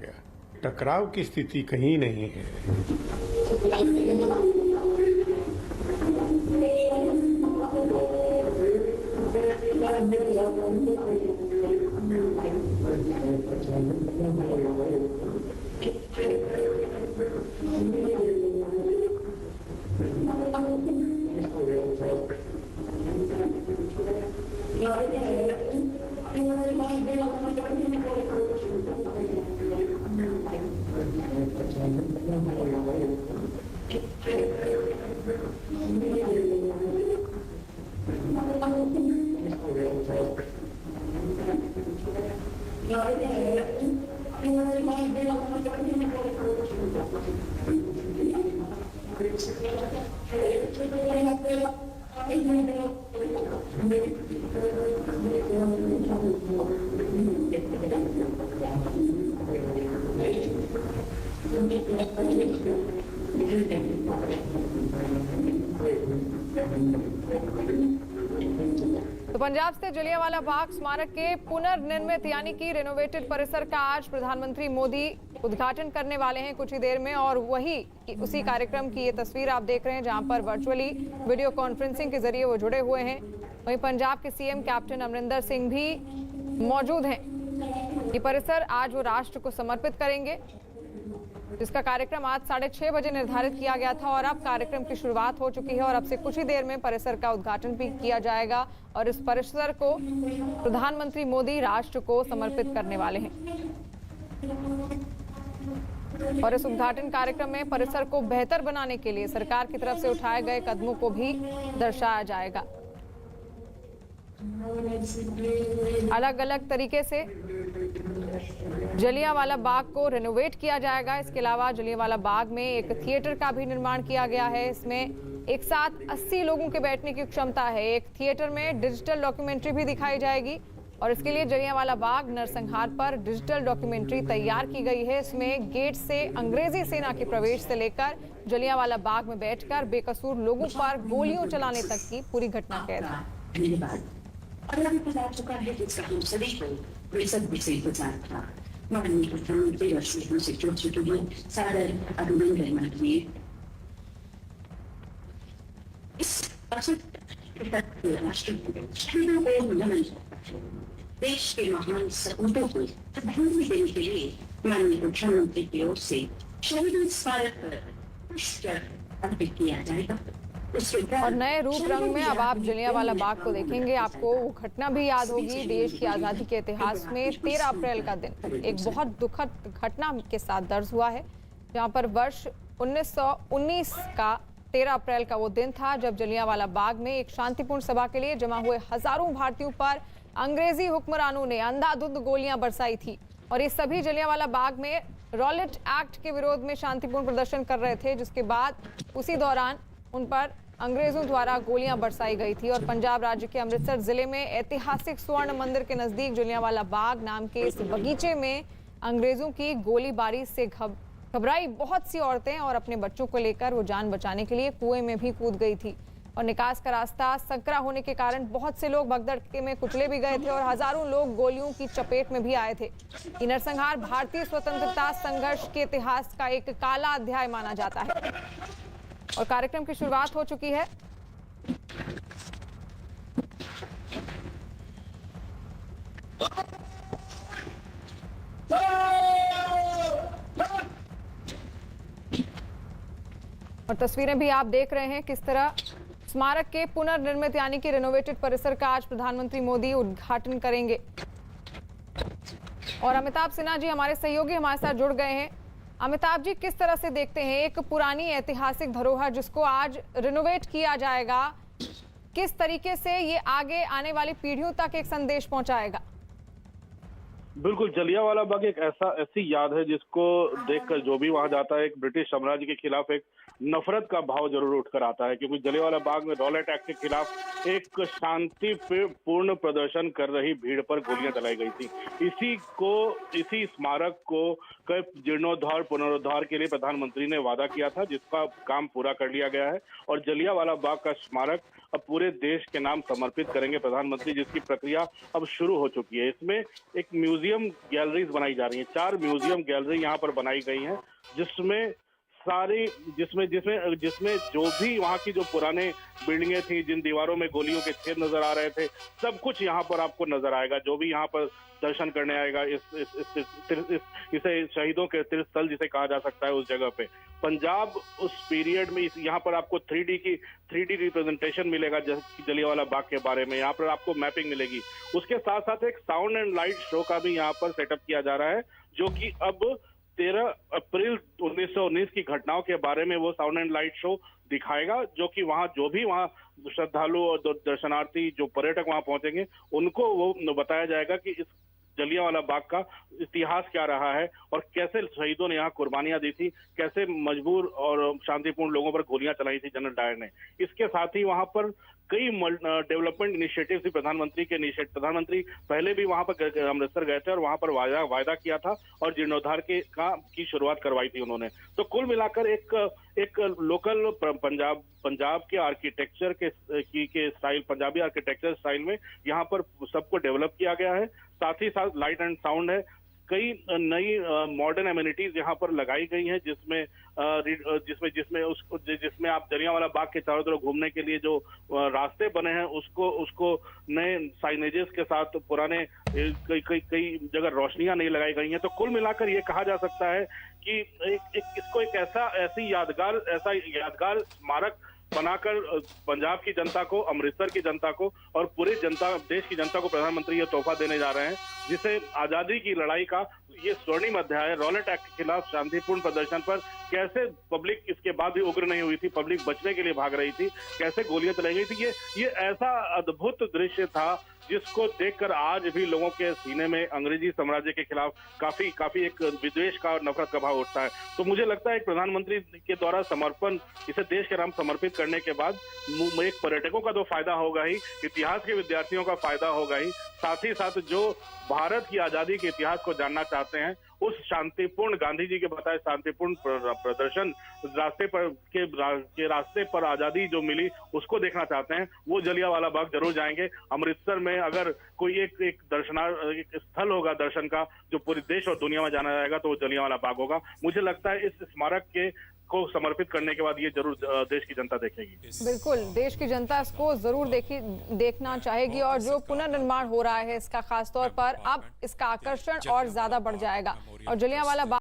गया। टकराव की स्थिति कहीं नहीं है। तो पंजाब से जलियांवाला बाग स्मारक के पुनर्निर्मित यानी कि रेनोवेटेड परिसर का आज प्रधानमंत्री मोदी उद्घाटन करने वाले हैं कुछ ही देर में, और उसी कार्यक्रम की ये तस्वीर आप देख रहे हैं जहां पर वर्चुअली वीडियो कॉन्फ्रेंसिंग के जरिए वो जुड़े हुए हैं। वहीं पंजाब के सीएम कैप्टन अमरिंदर सिंह भी मौजूद हैं। ये परिसर आज वो राष्ट्र को समर्पित करेंगे, जिसका कार्यक्रम आज 6:30 बजे निर्धारित किया गया था और अब कार्यक्रम की शुरुआत हो चुकी है और अब से कुछ ही देर में परिसर का उद्घाटन भी किया जाएगा और इस परिसर को प्रधानमंत्री मोदी राष्ट्र को समर्पित करने वाले हैं। और इस उद्घाटन कार्यक्रम में परिसर को बेहतर बनाने के लिए सरकार की तरफ से उठाए गए कदमों को भी दर्शाया जाएगा। अलग अलग तरीके से जलियांवाला बाग को रेनोवेट किया जाएगा। इसके अलावा जलियांवाला बाग में एक थिएटर का भी निर्माण किया गया है। इसमें एक साथ 80 लोगों के बैठने की क्षमता है। एक थिएटर में डिजिटल डॉक्यूमेंट्री भी दिखाई जाएगी और इसके लिए जलियांवाला बाग नरसंहार पर डिजिटल डॉक्यूमेंट्री तैयार की गई है। इसमें गेट से अंग्रेजी सेना के प्रवेश से लेकर जलियांवाला बाग में बैठकर बेकसूर लोगों पर गोलियों चलाने तक की पूरी घटना कैद है। देश के महान सपूतों को श्रद्धांजलि देने के लिए माननीय प्रधानमंत्री की ओर से शहीद स्मारक पर पुष्प अर्पित किया जाएगा। और नए रूप रंग में अब आप जलियांवाला बाग को देखेंगे। आपको वो घटना भी याद होगी देश की आज़ादी के इतिहास में 13 अप्रैल का दिन एक बहुत दुखद घटना के साथ दर्ज हुआ है, जहां पर वर्ष 1919 का 13 अप्रैल का वो दिन था जब जलियांवाला बाग में एक शांतिपूर्ण सभा के लिए जमा हुए हजारों भारतीयों पर अंग्रेजी हुक्मरानों ने अंधाधुंध गोलियां बरसाई थी। और ये सभी जलियांवाला बाग में रॉलेट एक्ट के विरोध में शांतिपूर्ण प्रदर्शन कर रहे थे, जिसके बाद उसी दौरान उन पर अंग्रेजों द्वारा गोलियां बरसाई गई थी। और पंजाब राज्य के अमृतसर जिले में ऐतिहासिक स्वर्ण मंदिर के नजदीक जलियांवाला बाग नाम के इस बगीचे में अंग्रेजों की गोलीबारी से घबराई बहुत सी औरतें और अपने बच्चों को लेकर वो जान बचाने के लिए कुएं में भी कूद गई थी। और निकास का रास्ता संकरा होने के कारण बहुत से लोग भगदड़ में कुचले भी गए थे और हजारों लोग गोलियों की चपेट में भी आए थे। ये नरसंहार भारतीय स्वतंत्रता संघर्ष के इतिहास का एक काला अध्याय माना जाता है। और कार्यक्रम की शुरुआत हो चुकी है। और तस्वीरें भी आप देख रहे हैं किस तरह स्मारक के पुनर्निर्मित यानी कि रेनोवेटेड परिसर का आज प्रधानमंत्री मोदी उद्घाटन करेंगे। और अमिताभ सिन्हा जी हमारे सहयोगी हमारे साथ जुड़ गए हैं। अमिताभ जी, किस तरह से देखते हैं एक पुरानी ऐतिहासिक धरोहर जिसको आज रिनोवेट किया जाएगा, किस तरीके से ये आगे आने वाली पीढ़ियों तक एक संदेश पहुंचाएगा? बिल्कुल, जलियांवाला बाग एक ऐसी याद है जिसको देखकर जो भी वहां जाता है एक ब्रिटिश साम्राज्य के खिलाफ एक नफरत का भाव जरूर उठकर आता है, क्योंकि जलियांवाला बाग में रॉलेट एक्ट के खिलाफ एक शांतिपूर्ण प्रदर्शन कर रही भीड़ पर गोलियां चलाई गई थी। इसी स्मारक को जीर्णोद्धार पुनरुद्धार के लिए प्रधानमंत्री ने वादा किया था, जिसका काम पूरा कर लिया गया है। और जलियांवाला बाग का स्मारक अब पूरे देश के नाम समर्पित करेंगे प्रधानमंत्री, जिसकी प्रक्रिया अब शुरू हो चुकी है। इसमें एक म्यूजियम गैलरीज बनाई जा रही हैं, 4 म्यूजियम गैलरी यहाँ पर बनाई गई हैं, जिसमें सारी जिसमें जिसमें जिसमें जो भी वहाँ की जो पुराने बिल्डिंगें थी, जिन दीवारों में गोलियों के छेद नजर आ रहे थे, सब कुछ यहाँ पर आपको नजर आएगा। जो भी यहाँ पर दर्शन करने आएगा इसे शहीदों के तीर्थस्थल जिसे कहा जा सकता है, उस जगह पे पंजाब उस पीरियड में यहाँ पर आपको 3D रिप्रेजेंटेशन मिलेगा जलियांवाला बाग के बारे में। यहाँ पर आपको मैपिंग मिलेगी। उसके साथ साथ एक साउंड एंड लाइट शो का भी यहाँ पर सेटअप किया जा रहा है, जो कि अब 13 अप्रैल 1919 की घटनाओं के बारे में वो साउंड एंड लाइट शो दिखाएगा, जो कि वहाँ जो भी वहाँ श्रद्धालु और दर्शनार्थी जो पर्यटक वहाँ पहुंचेंगे उनको वो बताया जाएगा कि इस जलियांवाला बाग का इतिहास क्या रहा है और कैसे शहीदों ने यहाँ कुर्बानियां दी थी, कैसे मजबूर और शांतिपूर्ण लोगों पर गोलियां चलाई थी जनरल डायर ने। इसके साथ ही वहाँ पर कई डेवलपमेंट इनिशिएटिव थी प्रधानमंत्री पहले भी वहां पर अमृतसर गए थे और वहां पर वायदा किया था और जीर्णोद्धार की शुरुआत करवाई थी उन्होंने। तो कुल मिलाकर एक लोकल पंजाब के आर्किटेक्चर के स्टाइल, पंजाबी आर्किटेक्चर स्टाइल में यहाँ पर सबको डेवलप किया गया है। साथ ही साथ लाइट एंड साउंड है, कई नई मॉडर्न एमिनिटीज यहाँ पर लगाई गई हैं, जिसमें आप जलियांवाला बाग के चारों तरफ घूमने के लिए जो रास्ते बने हैं उसको नए साइनेजेस के साथ पुराने कई जगह रोशनियां नहीं लगाई गई हैं। तो कुल मिलाकर ये कहा जा सकता है कि इसको एक ऐसी यादगार स्मारक बनाकर पंजाब की जनता को, अमृतसर की जनता को और पूरे देश की जनता को प्रधानमंत्री ये तोहफा देने जा रहे हैं, जिसे आजादी की लड़ाई का ये स्वर्णिम अध्याय, रॉलेट एक्ट के खिलाफ शांतिपूर्ण प्रदर्शन पर कैसे पब्लिक इसके बाद भी उग्र नहीं हुई थी, पब्लिक बचने के लिए भाग रही थी, कैसे गोलियां चलाई गई थी, ये ऐसा अद्भुत दृश्य था जिसको देखकर आज भी लोगों के सीने में अंग्रेजी साम्राज्य के खिलाफ काफी एक विद्वेष का और नफरत का भाव उठता है। तो मुझे लगता है एक प्रधानमंत्री के द्वारा समर्पण, इसे देश के नाम समर्पित करने के बाद एक पर्यटकों का तो फायदा होगा ही, इतिहास के विद्यार्थियों का फायदा होगा ही, साथ ही साथ जो भारत की आजादी के इतिहास को जानना चाहते हैं, उस शांतिपूर्ण, गांधी जी के बताए शांतिपूर्ण प्रदर्शन के रास्ते पर आजादी जो मिली उसको देखना चाहते हैं, वो जलियांवाला बाग जरूर जाएंगे। अमृतसर में अगर कोई एक स्थल होगा दर्शन का जो पूरे देश और दुनिया में जाना जाएगा, तो वो जलियांवाला बाग होगा। मुझे लगता है इस स्मारक को समर्पित करने के बाद ये जरूर देश की जनता देखेगी। बिल्कुल, देश की जनता इसको जरूर देखना चाहेगी और जो पुनर्निर्माण हो रहा है इसका खासतौर पर अब इसका आकर्षण और ज्यादा बढ़ जाएगा और जलियांवाला बाग